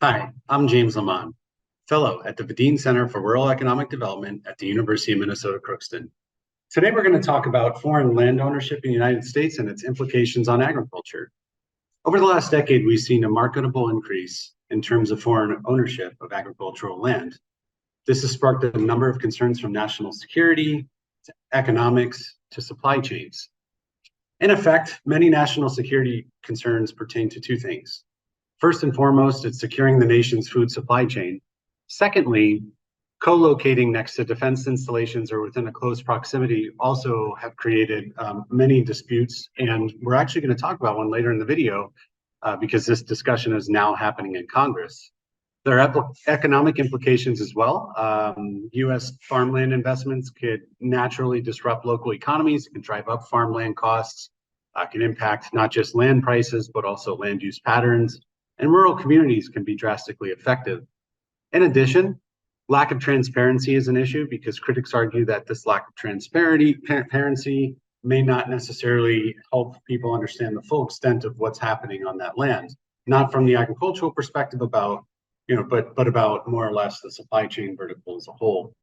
Hi, I'm James Lamont, fellow at the Vadine Center for Rural Economic Development at the University of Minnesota Crookston. Today, we're going to talk about foreign land ownership in the United States and its implications on agriculture. Over the last decade, we've seen a marketable increase in terms of foreign ownership of agricultural land. This has sparked a number of concerns from national security to economics to supply chains. In effect, many national security concerns pertain to two things. First and foremost, it's securing the nation's food supply chain. Secondly, co-locating next to defense installations or within a close proximity also have created many disputes. And we're actually going to talk about one later in the video because this discussion is now happening in Congress. There are economic implications as well. U.S. farmland investments could naturally disrupt local economies, can drive up farmland costs, can impact not just land prices, but also land use patterns. And rural communities can be drastically affected. In addition, lack of transparency is an issue because critics argue that this lack of transparency may not necessarily help people understand the full extent of what's happening on that land, not from the agricultural perspective but about more or less the supply chain vertical as a whole.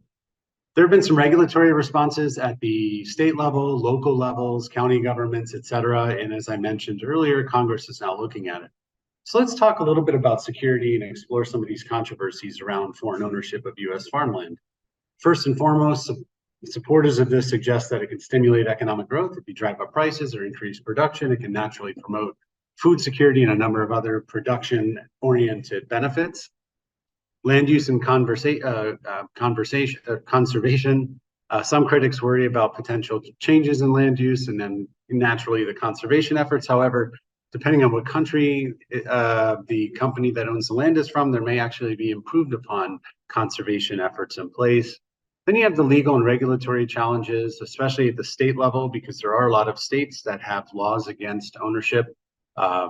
There have been some regulatory responses at the state level, local levels, county governments, et cetera. And as I mentioned earlier, Congress is now looking at it. So let's talk a little bit about security and explore some of these controversies around foreign ownership of U.S. farmland. First and foremost, supporters of this suggest that it can stimulate economic growth. If you drive up prices or increase production, it can naturally promote food security and a number of other production-oriented benefits. Land use and conservation. Some critics worry about potential changes in land use and then naturally the conservation efforts. However, depending on what country the company that owns the land is from, there may actually be improved upon conservation efforts in place. Then you have the legal and regulatory challenges, especially at the state level, because there are a lot of states that have laws against ownership,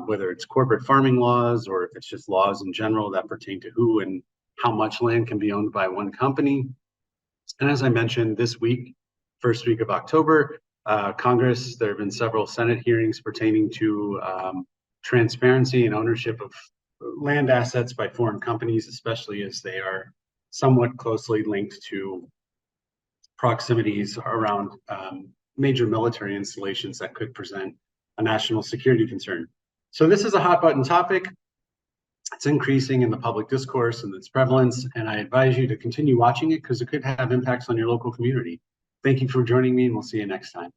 whether it's corporate farming laws or if it's just laws in general that pertain to who and how much land can be owned by one company. And as I mentioned, this week, first week of October, Congress, there have been several Senate hearings pertaining to transparency and ownership of land assets by foreign companies, especially as they are somewhat closely linked to proximities around major military installations that could present a national security concern. So this is a hot button topic. It's increasing in the public discourse and its prevalence, and I advise you to continue watching it because it could have impacts on your local community. Thank you for joining me, and we'll see you next time.